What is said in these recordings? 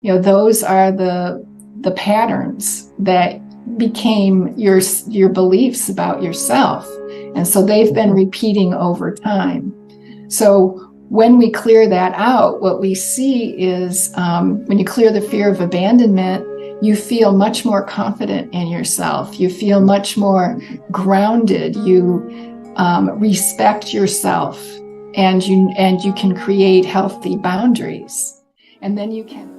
those are the patterns that became your beliefs about yourself. And so they've been repeating over time. So when we clear that out, what we see is when you clear the fear of abandonment, you feel much more confident in yourself. You feel much more grounded. You respect yourself, and you can create healthy boundaries. And then you can.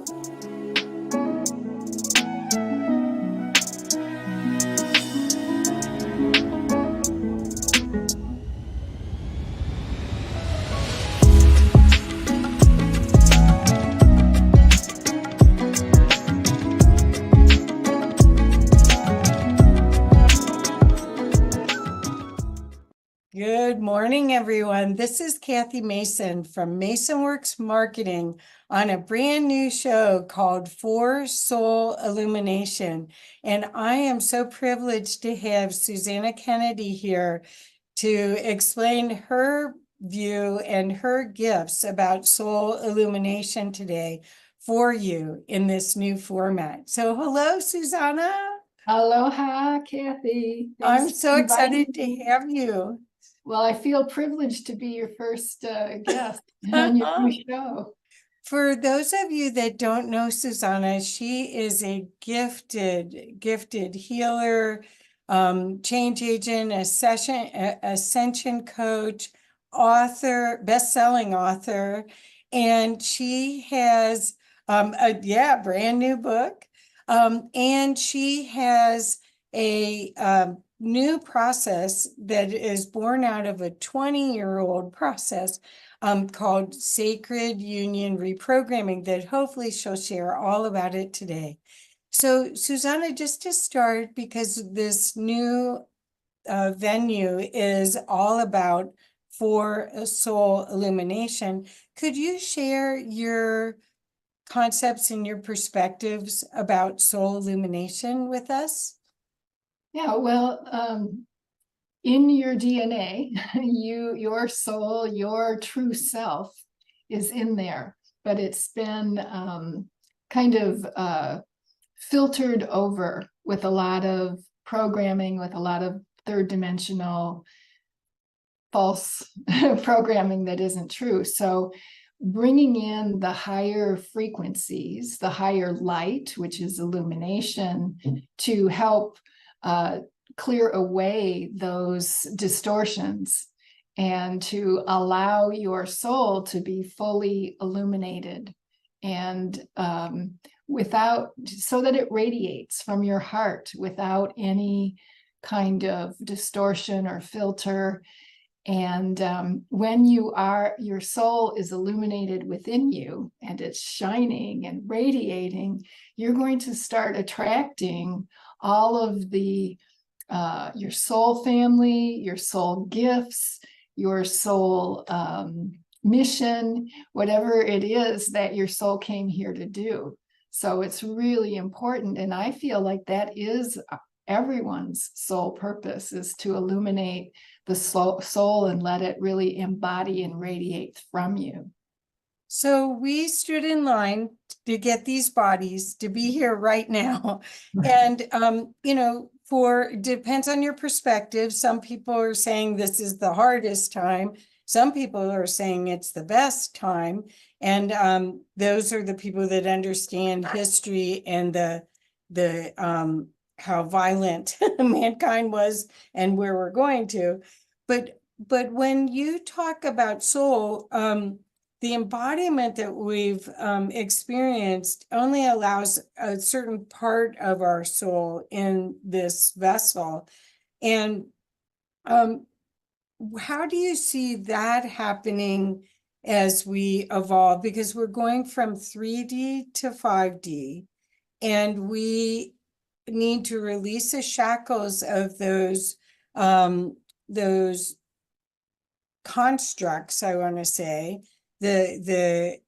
Good morning, everyone. This is Kathy Mason from MasonWorks Marketing on a brand new show called 4Soul Illumination. And I am so privileged to have Suzanna Kennedy here to explain her view and her gifts about soul illumination today for you in this new format. So hello, Suzanna. Aloha, Kathy. I'm so excited to have you. Well, I feel privileged to be your first guest on your new show. For those of you that don't know Suzanna, she is a gifted healer, change agent, ascension coach, author, best-selling author, and she has a brand new book, and she has a new process that is born out of a 20-year-old process called Sacred Union Reprogramming that hopefully she'll share all about it today. So Suzanna, just to start, because this new venue is all about 4Soul Illumination, could you share your concepts and your perspectives about soul illumination with us? Yeah, well, in your DNA, your soul, your true self is in there, but it's been kind of filtered over with a lot of programming, with a lot of third dimensional false programming that isn't true. So bringing in the higher frequencies, the higher light, which is illumination, to help clear away those distortions and to allow your soul to be fully illuminated and so that it radiates from your heart without any kind of distortion or filter. And when your soul is illuminated within you and it's shining and radiating, you're going to start attracting all of the your soul family, your soul gifts, your soul mission, whatever it is that your soul came here to do. So it's really important. And I feel like that is everyone's soul purpose, is to illuminate the soul and let it really embody and radiate from you. So we stood in line to get these bodies to be here right now. And, depends on your perspective. Some people are saying this is the hardest time. Some people are saying it's the best time. And those are the people that understand history and the how violent mankind was and where we're going to. But when you talk about soul, the embodiment that we've experienced only allows a certain part of our soul in this vessel. And how do you see that happening as we evolve? Because we're going from 3D to 5D, and we need to release the shackles of those constructs, I want to say, the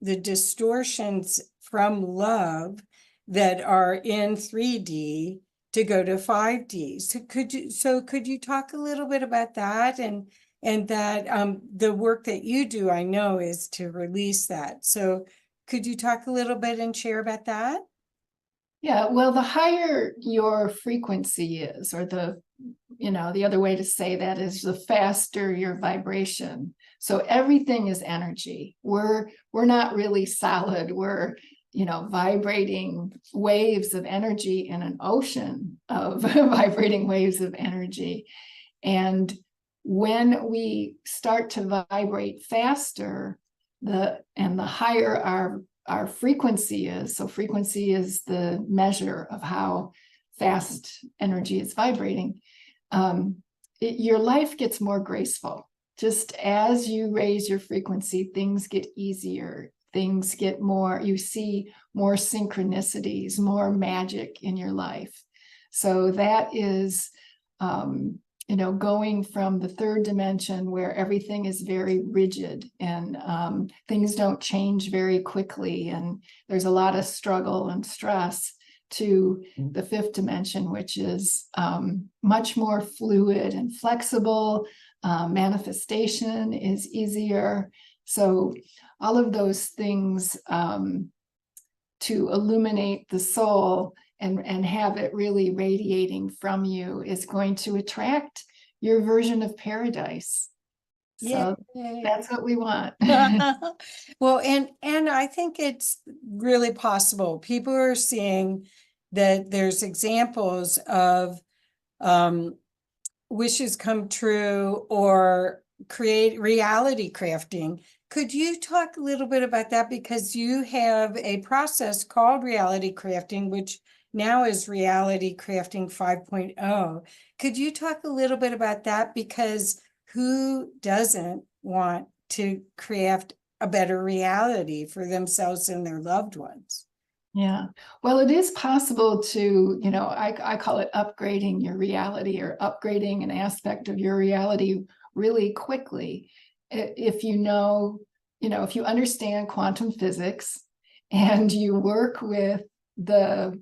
distortions from love that are in 3D to go to 5D. So could you talk a little bit about that and that the work that you do, I know, is to release that. So Could you talk a little bit and share about that? Yeah, well, the higher your frequency is, or the other way to say that is the faster your vibration. So everything is energy. We're not really solid. We're, vibrating waves of energy in an ocean of vibrating waves of energy. And when we start to vibrate faster, the higher our frequency is. So frequency is the measure of how fast energy is vibrating. Your life gets more graceful. Just as you raise your frequency, things get easier. Things get more, you see more synchronicities, more magic in your life. So that is, going from the third dimension where everything is very rigid and things don't change very quickly. And there's a lot of struggle and stress, to the fifth dimension, which is much more fluid and flexible. Manifestation is easier. So all of those things to illuminate the soul and have it really radiating from you is going to attract your version of paradise. So that's what we want. Well, and I think it's really possible. People are seeing that there's examples of wishes come true or create reality crafting. Could you talk a little bit about that? Because you have a process called reality crafting, which now is Reality Crafting 5.0. Could you talk a little bit about that? Because who doesn't want to craft a better reality for themselves and their loved ones? Yeah, well, it is possible to, I call it upgrading your reality, or upgrading an aspect of your reality really quickly. If if you understand quantum physics and you work with the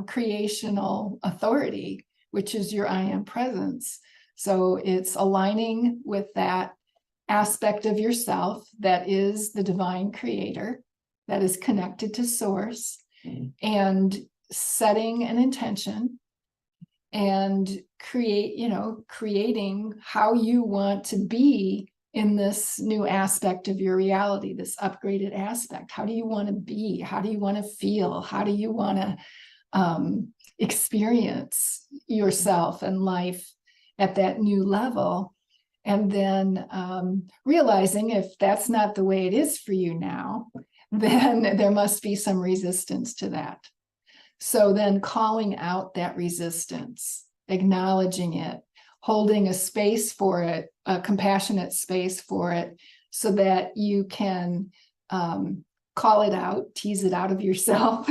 creational authority, which is your I am presence. So it's aligning with that aspect of yourself that is the divine creator, that is connected to source, and setting an intention and creating how you want to be in this new aspect of your reality, this upgraded aspect. How do you want to be? How do you want to feel? How do you want to experience yourself and life at that new level? And then realizing if that's not the way it is for you now, then there must be some resistance to that. So then calling out that resistance, acknowledging it, holding a space for it, a compassionate space for it, so that you can call it out, tease it out of yourself,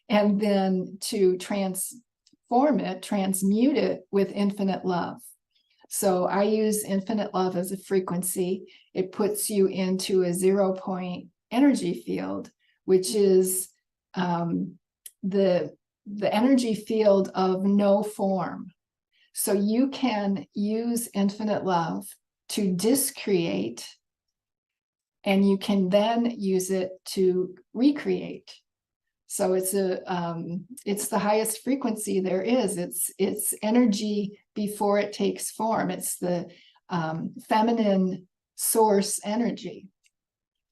and then to transform it, transmute it with infinite love. So I use infinite love as a frequency. It puts you into a 0-point energy field, which is the energy field of no form. So you can use infinite love to discreate, and you can then use it to recreate. So it's the highest frequency there is. It's energy before it takes form. It's the feminine source energy.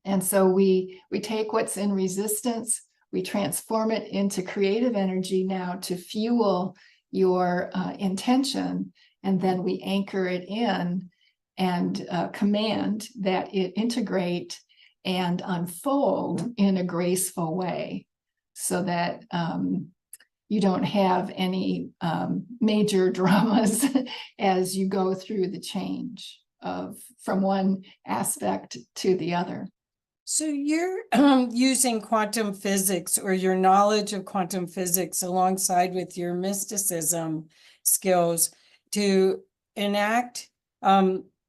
And so we take what's in resistance, we transform it into creative energy now to fuel your intention, and then we anchor it in and command that it integrate and unfold in a graceful way, so that you don't have any major dramas as you go through the change from one aspect to the other. So you're using quantum physics, or your knowledge of quantum physics, alongside with your mysticism skills to enact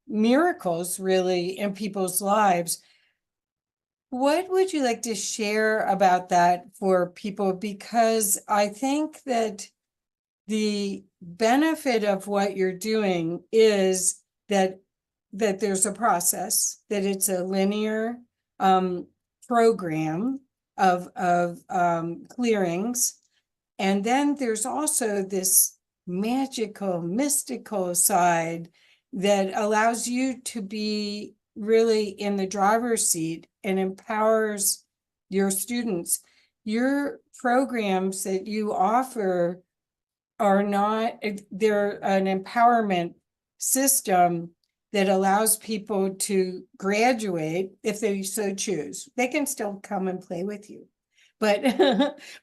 miracles really in people's lives. What would you like to share about that for people? Because I think that the benefit of what you're doing is that there's a process, that it's a linear program, clearings. And then there's also this magical, mystical side that allows you to be really in the driver's seat and empowers your students. Your programs that you offer are not, they're an empowerment system that allows people to graduate if they so choose. They can still come and play with you, but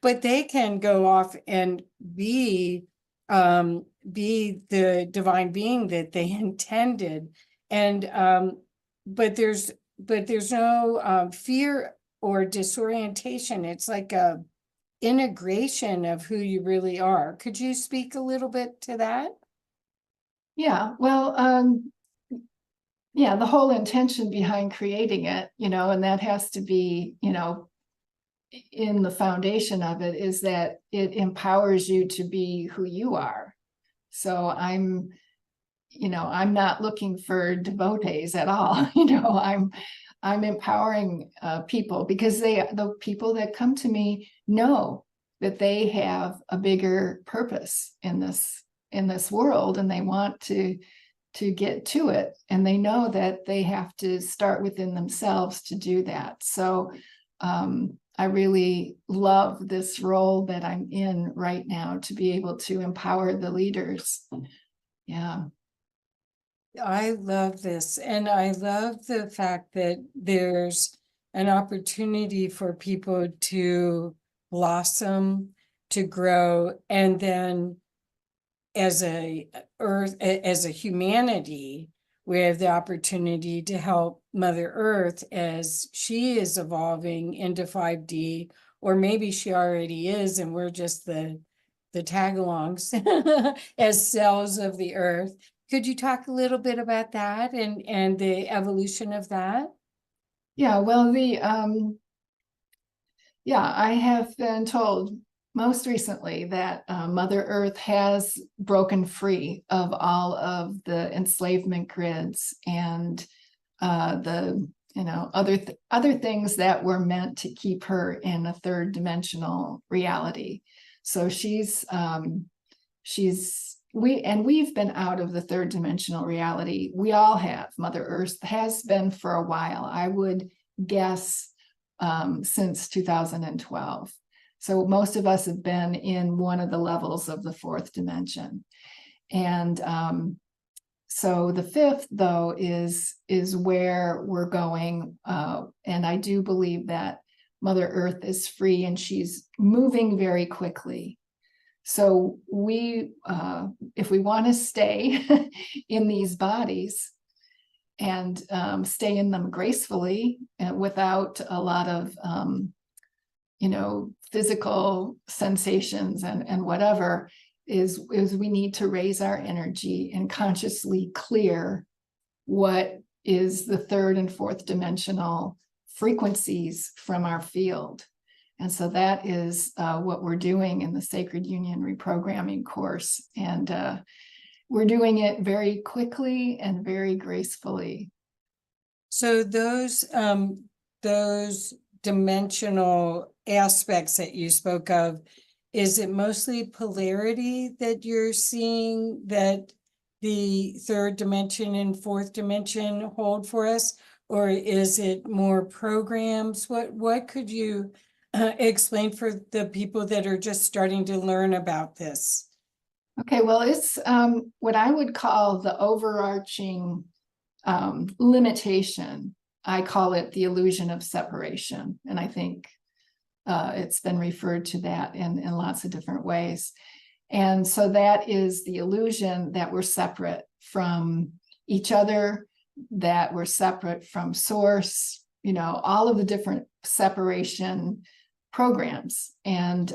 but they can go off and be the divine being that they intended. And but there's no fear or disorientation. It's like a integration of who you really are. Could you speak a little bit to that? Yeah, well, yeah, the whole intention behind creating it, and that has to be, in the foundation of it, is that it empowers you to be who you are. So I'm not looking for devotees at all. I'm empowering people, because the people that come to me know that they have a bigger purpose in this world, and they want to get to it, and they know that they have to start within themselves to do that. So I really love this role that I'm in right now, to be able to empower the leaders. Yeah. I love this. And I love the fact that there's an opportunity for people to blossom, to grow, and then as a humanity, we have the opportunity to help Mother Earth as she is evolving into 5D, or maybe she already is, and we're just the tag-alongs as selves of the earth. Could you talk a little bit about that and the evolution of that? Yeah, well, I have been told most recently that Mother Earth has broken free of all of the enslavement grids and the other things that were meant to keep her in a third dimensional reality. So we've been out of the third dimensional reality. We all have. Mother Earth has been for a while. I would guess since 2012. So most of us have been in one of the levels of the fourth dimension. And so the fifth, though, is where we're going. And I do believe that Mother Earth is free, and she's moving very quickly. So if we want to stay in these bodies and stay in them gracefully and without a lot of, physical sensations and whatever, is we need to raise our energy and consciously clear what is the third and fourth dimensional frequencies from our field. And so that is what we're doing in the Sacred Union Reprogramming course. And we're doing it very quickly and very gracefully. So those dimensional aspects that you spoke of, is it mostly polarity that you're seeing that the third dimension and fourth dimension hold for us? Or is it more programs? What could you explain for the people that are just starting to learn about this? Okay, well, it's what I would call the overarching limitation. I call it the illusion of separation. And I think it's been referred to that in lots of different ways. And so that is the illusion that we're separate from each other, that we're separate from source, all of the different separation programs. And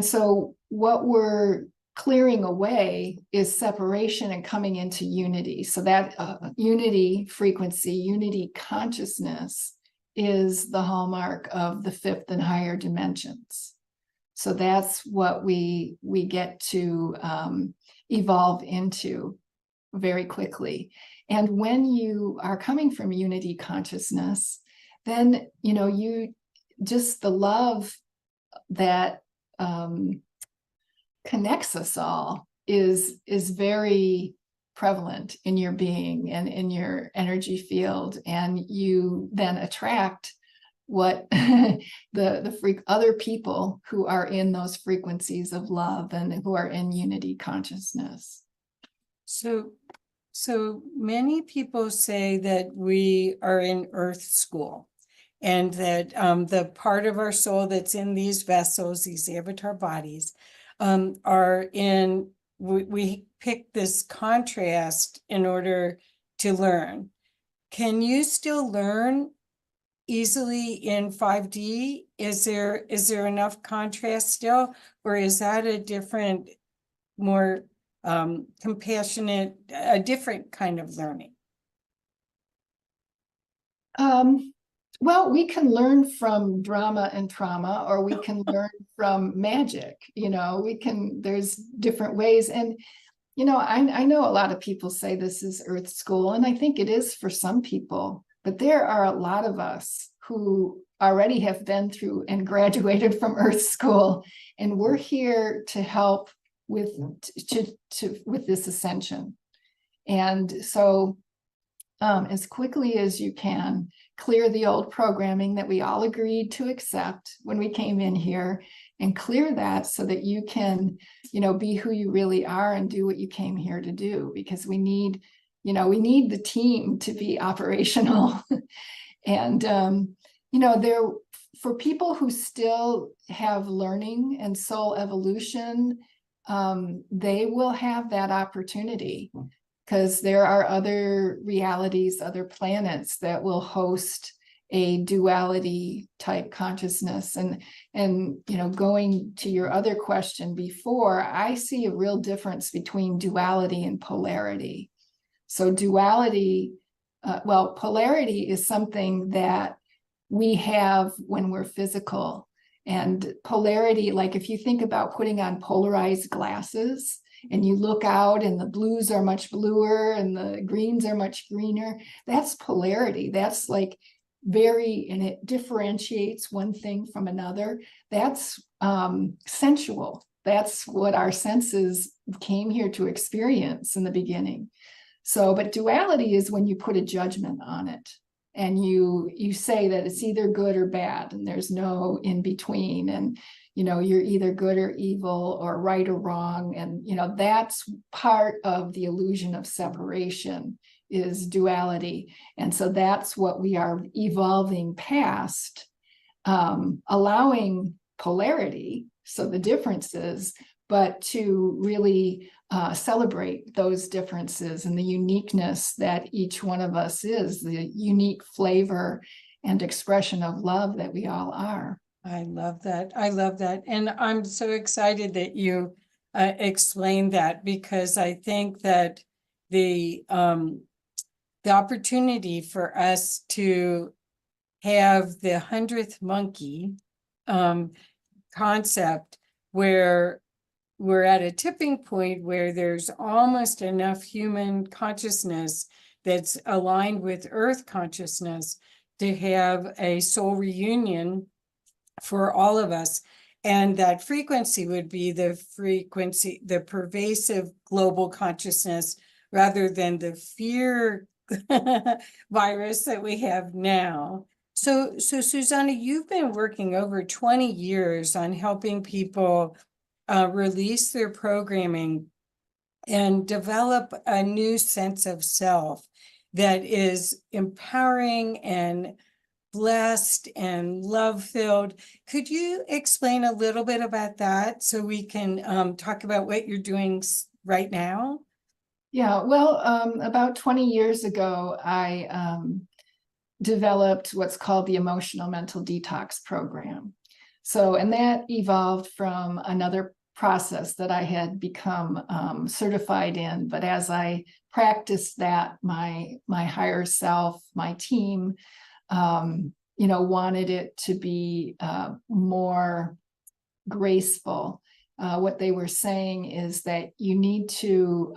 so what we're clearing away is separation and coming into unity. So that unity frequency, unity consciousness is the hallmark of the fifth and higher dimensions. So that's what we get to evolve into very quickly. And when you are coming from unity consciousness, then, you just the love that connects us all is very prevalent in your being and in your energy field, and you then attract what the other people who are in those frequencies of love and who are in unity consciousness. So many people say that we are in Earth School, and that the part of our soul that's in these vessels, these avatar bodies, are in, we pick this contrast in order to learn. Can you still learn easily in 5D? Is there enough contrast still, or is that a different, more compassionate, a different kind of learning? Well, we can learn from drama and trauma, or we can learn from magic. There's different ways. And, I know a lot of people say this is Earth School, and I think it is for some people, but there are a lot of us who already have been through and graduated from Earth School, and we're here to help with this ascension. And so as quickly as you can, clear the old programming that we all agreed to accept when we came in here, and clear that so that you can, be who you really are and do what you came here to do, because we need the team to be operational. And, for people who still have learning and soul evolution, they will have that opportunity, because there are other realities, other planets that will host a duality type consciousness. And going to your other question before, I see a real difference between duality and polarity. So duality, polarity is something that we have when we're physical. And polarity, like if you think about putting on polarized glasses, and you look out and the blues are much bluer and the greens are much greener, that's polarity. That's like and it differentiates one thing from another. That's sensual. That's what our senses came here to experience in the beginning. So, but duality is when you put a judgment on it, and you say that it's either good or bad, and there's no in between, and you're either good or evil, or right or wrong. And that's part of the illusion of separation, is duality. And so that's what we are evolving past, allowing polarity, so the differences, but to really celebrate those differences and the uniqueness that each one of us is, the unique flavor and expression of love that we all are. I love that. I love that. And I'm so excited that you explained that, because I think that the opportunity for us to have the 100th monkey concept, where we're at a tipping point where there's almost enough human consciousness that's aligned with Earth consciousness to have a soul reunion for all of us. And that frequency would be the pervasive global consciousness, rather than the fear virus that we have now. So Suzanna, you've been working over 20 years on helping people release their programming and develop a new sense of self that is empowering and blessed and love-filled. Could you explain a little bit about that, so we can talk about what you're doing right now? Yeah, well, about 20 years ago, I developed what's called the Emotional Mental Detox Program. So, and that evolved from another process that I had become certified in. But as I practiced that, my higher self, my team, wanted it to be more graceful. What they were saying is that you need to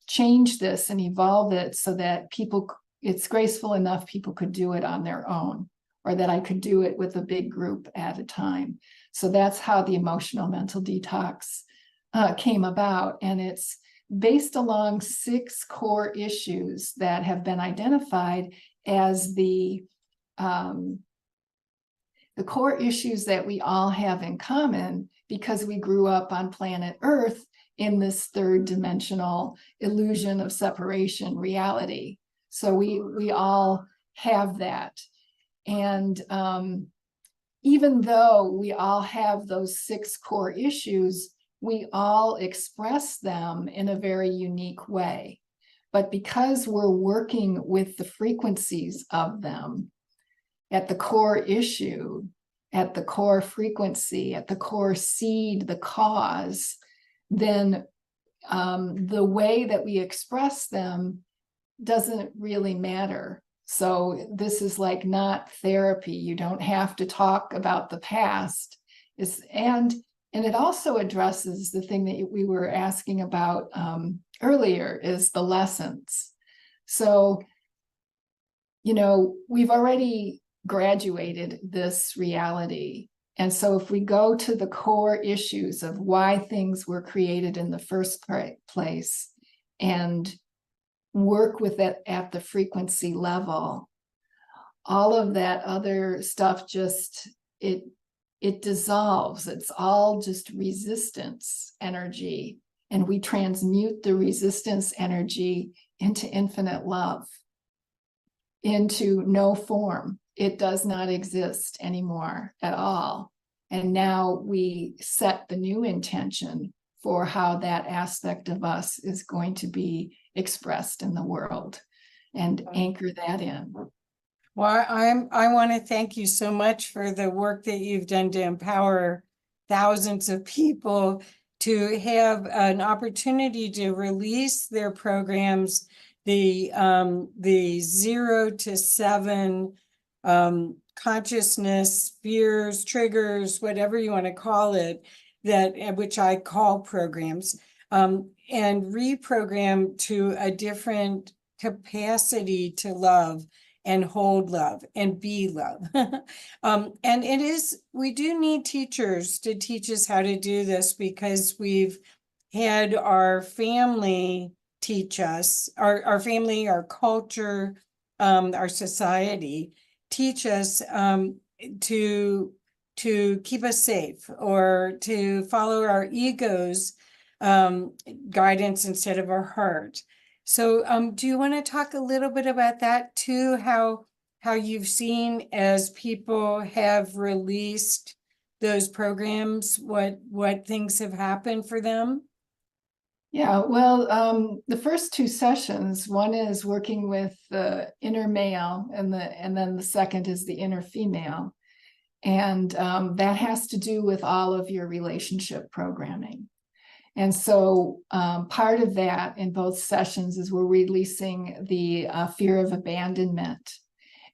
change this and evolve it so that people it's graceful enough people could do it on their own, or that I could do it with a big group at a time. So that's how the emotional mental detox came about. And it's based along 6 core issues that have been identified as the core issues that we all have in common, because we grew up on planet Earth in this 3rd dimensional illusion of separation reality. So we all have that. And even though we all have those 6 core issues, we all express them in a very unique way. But because we're working with the frequencies of them at the core issue, at the core frequency, at the core seed, the cause, then the way that we express them doesn't really matter. So this is like not therapy. You don't have to talk about the past. And it also addresses the thing that we were asking about earlier, is the lessons. So, we've already graduated this reality. And so if we go to the core issues of why things were created in the first place and work with it at the frequency level, all of that other stuff it dissolves. It's all just resistance energy. And we transmute the resistance energy into infinite love, into no form. It does not exist anymore at all. And now we set the new intention for how that aspect of us is going to be expressed in the world, and anchor that in. Well, I want to thank you so much for the work that you've done to empower thousands of people to have an opportunity to release their programs, the 0 to 7 consciousness, fears, triggers, whatever you want to call it, which I call programs, and reprogram to a different capacity to love and hold love and be love. And we do need teachers to teach us how to do this, because we've had our family teach us, our family, our culture, our society teach us to keep us safe, or to follow our ego's guidance instead of our heart. So do you want to talk a little bit about that too, how you've seen, as people have released those programs, what things have happened for them? Yeah, well, the first 2 sessions, one is working with the inner male, and then the second is the inner female. And that has to do with all of your relationship programming. And so part of that in both sessions is we're releasing the fear of abandonment,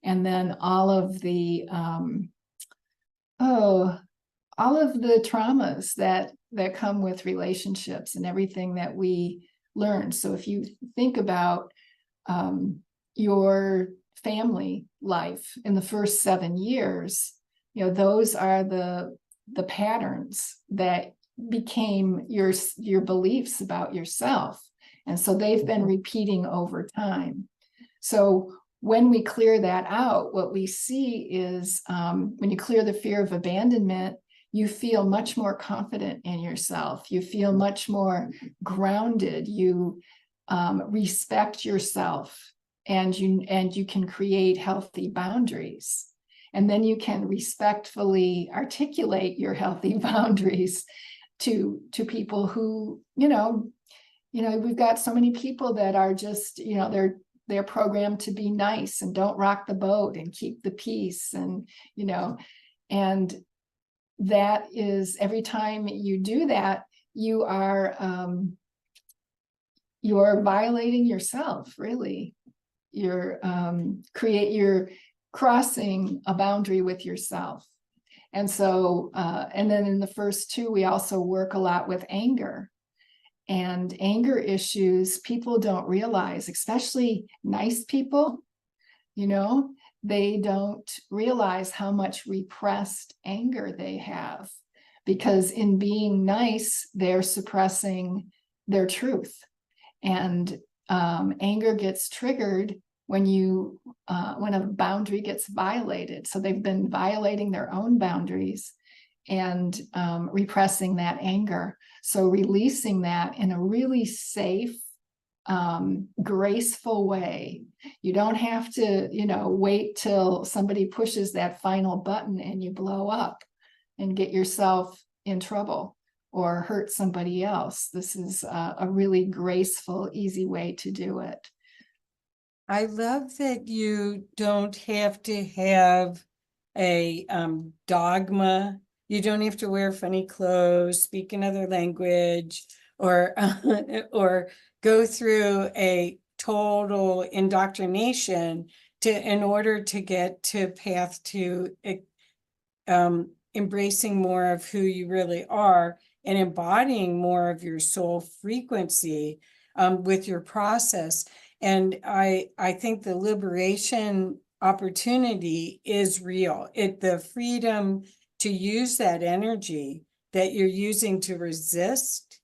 and then all of the traumas that come with relationships and everything that we learn. So if you think about your family life in the first 7 years, those are the patterns that became your beliefs about yourself. And so they've been repeating over time. So when we clear that out, what we see is when you clear the fear of abandonment, you feel much more confident in yourself. You feel much more grounded. You respect yourself, and you can create healthy boundaries. And then you can respectfully articulate your healthy boundaries to people who, we've got so many people that are just, they're programmed to be nice and don't rock the boat and keep the peace, and and that is, every time you do that, you're violating yourself, really. You're crossing a boundary with yourself. And so, and then in the first 2, we also work a lot with anger. And anger issues, people don't realize, especially nice people, you know, they don't realize how much repressed anger they have, because in being nice, they're suppressing their truth. And anger gets triggered when when a boundary gets violated. So they've been violating their own boundaries and repressing that anger. So releasing that in a really safe, graceful way. You don't have to, wait till somebody pushes that final button and you blow up and get yourself in trouble or hurt somebody else. This is a really graceful, easy way to do it. I love that you don't have to have a dogma. You don't have to wear funny clothes, speak another language, or or go through a total indoctrination in order to get to path to embracing more of who you really are and embodying more of your soul frequency with your process. And I think the liberation opportunity is real. The freedom to use that energy that you're using to resist,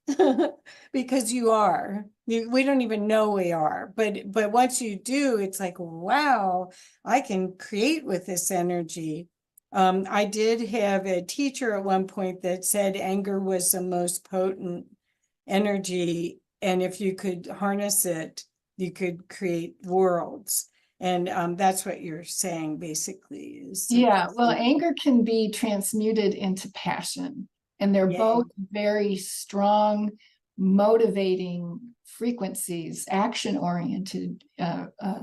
because you are. We don't even know we are, but once you do, it's like, wow, I can create with this energy. I did have a teacher at one point that said anger was the most potent energy, and if you could harness it, you could create worlds. And that's what you're saying, basically. Yeah, well, anger can be transmuted into passion, and they're both very strong, motivating frequencies, action-oriented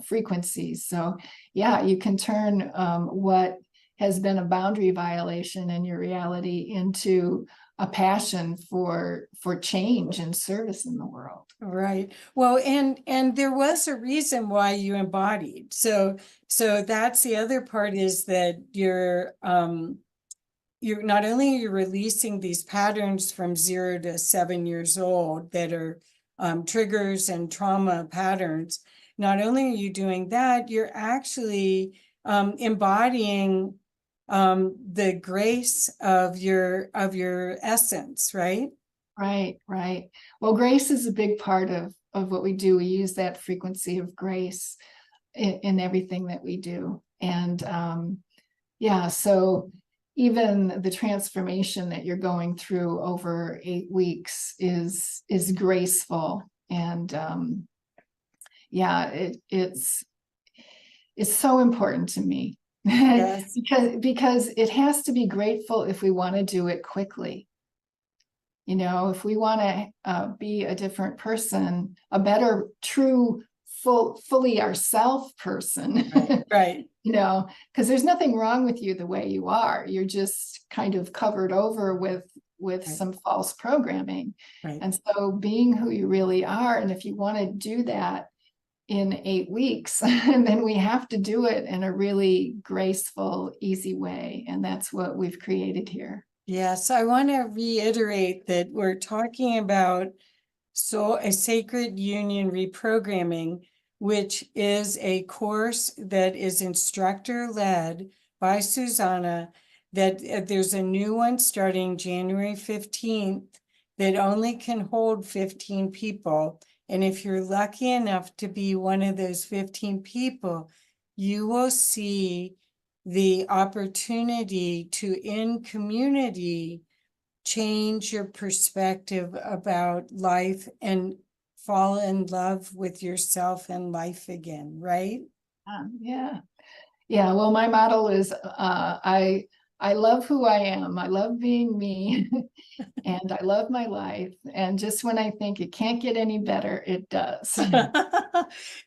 frequencies. So, yeah, you can turn what has been a boundary violation in your reality into a passion for change and service in the world. Right. Well, and there was a reason why you embodied. So that's the other part, is that you're not only are you releasing these patterns from 0 to 7 years old that are triggers and trauma patterns. Not only are you doing that, you're actually embodying the grace of your essence, right? Right. Well, grace is a big part of what we do. We use that frequency of grace in everything that we do. And yeah, so even the transformation that you're going through over 8 weeks is graceful. And yeah, it's so important to me. Yes. because it has to be grateful if we want to do it quickly. If we want to be a different person, a better, true, fully ourself person, right. Because there's nothing wrong with you the way you are. You're just kind of covered over with some false programming. Right. And so being who you really are, and if you want to do that in 8 weeks, and then we have to do it in a really graceful, easy way. And that's what we've created here. Yes, I want to reiterate that we're talking about a sacred union reprogramming, which is a course that is instructor led by Suzanna, that there's a new one starting January 15th that only can hold 15 people. And if you're lucky enough to be one of those 15 people, you will see the opportunity to, in community, change your perspective about life and fall in love with yourself and life again, right? Yeah. Well, my model is I love who I am. I love being me. And I love my life. And just when I think it can't get any better, it does.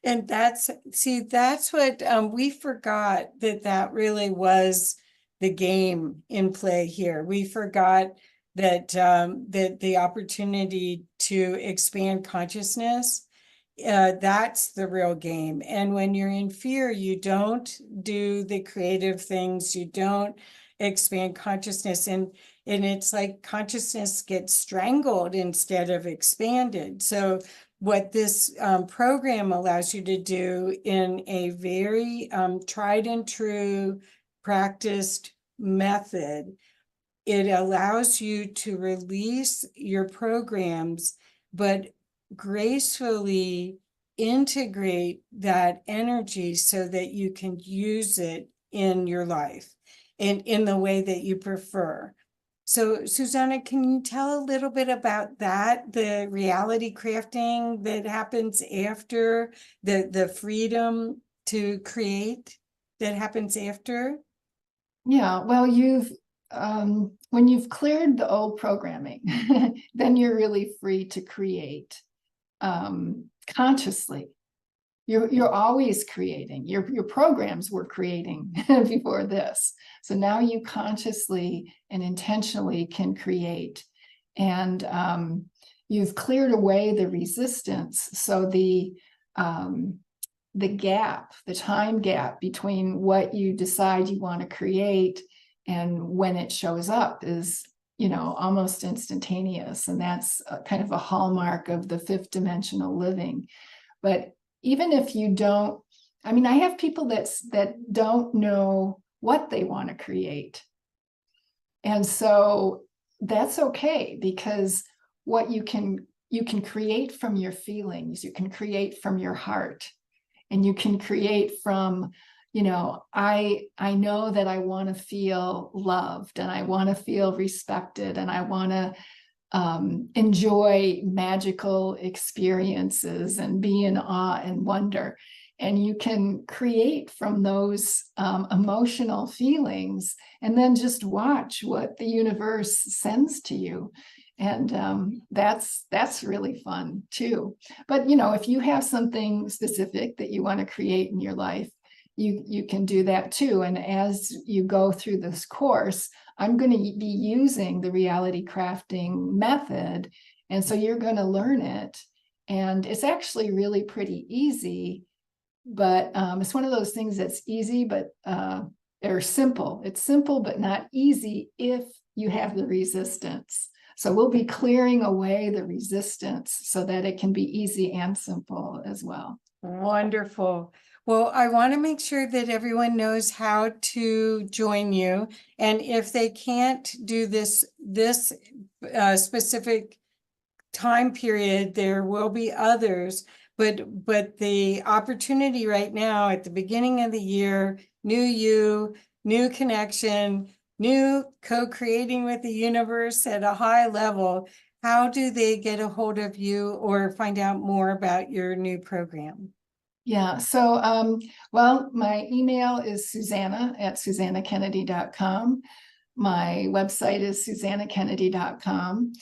And that's what we forgot, that really was the game in play here. We forgot that that the opportunity to expand consciousness, that's the real game. And when you're in fear, you don't do the creative things, you don't expand consciousness, and it's like consciousness gets strangled instead of expanded. So what this program allows you to do in a very tried and true practiced method, it allows you to release your programs, but gracefully integrate that energy so that you can use it in your life and in the way that you prefer. So, Suzanna, can you tell a little bit about that, the reality crafting that happens after the freedom to create that happens after? Yeah, well, when you've cleared the old programming, then you're really free to create consciously. You're always creating. Your programs were creating before this. So now you consciously and intentionally can create. And you've cleared away the resistance. So the gap, the time gap between what you decide you want to create and when it shows up is, almost instantaneous. And that's kind of a hallmark of the fifth dimensional living. But even if you don't, I have people that don't know what they want to create. And so that's okay, because what you can create from your feelings, you can create from your heart, and you can create from, I know that I want to feel loved, and I want to feel respected, and I want to enjoy magical experiences and be in awe and wonder. And you can create from those emotional feelings, and then just watch what the universe sends to you. And that's really fun too. But if you have something specific that you want to create in your life, you can do that too. And as you go through this course, I'm going to be using the reality crafting method. And so you're going to learn it. And it's actually really pretty easy, but it's one of those things that's easy, but or simple. It's simple, but not easy if you have the resistance. So we'll be clearing away the resistance so that it can be easy and simple as well. Wonderful. Well, I want to make sure that everyone knows how to join you. And if they can't do this specific time period, there will be others. But the opportunity right now at the beginning of the year, new you, new connection, new co-creating with the universe at a high level. How do they get a hold of you or find out more about your new program? Yeah, so, well, my email is Suzanna@SuzannaKennedy.com. My website is SuzannaKennedy.com.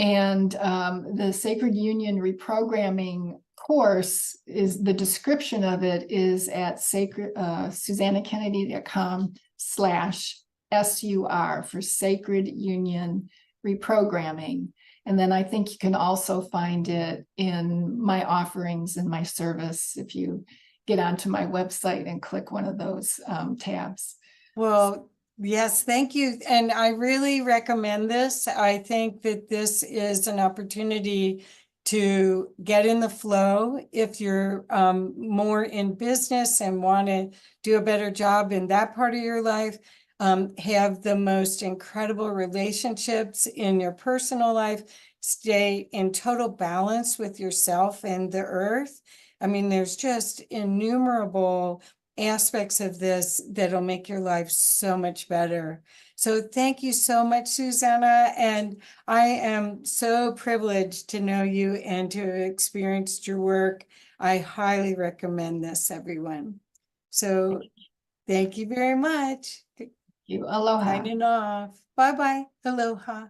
And the Sacred Union Reprogramming course, is the description of it is at SuzannaKennedy.com/SUR for Sacred Union Reprogramming. And then I think you can also find it in my offerings and my service if you get onto my website and click one of those tabs. Well, yes, thank you. And I really recommend this. I think that this is an opportunity to get in the flow if you're more in business and want to do a better job in that part of your life. Have the most incredible relationships in your personal life, stay in total balance with yourself and the earth. There's just innumerable aspects of this that'll make your life so much better. So thank you so much, Suzanna. And I am so privileged to know you and to have experienced your work. I highly recommend this, everyone. So thank you very much. You. Aloha. Signing off. Bye-bye. Aloha.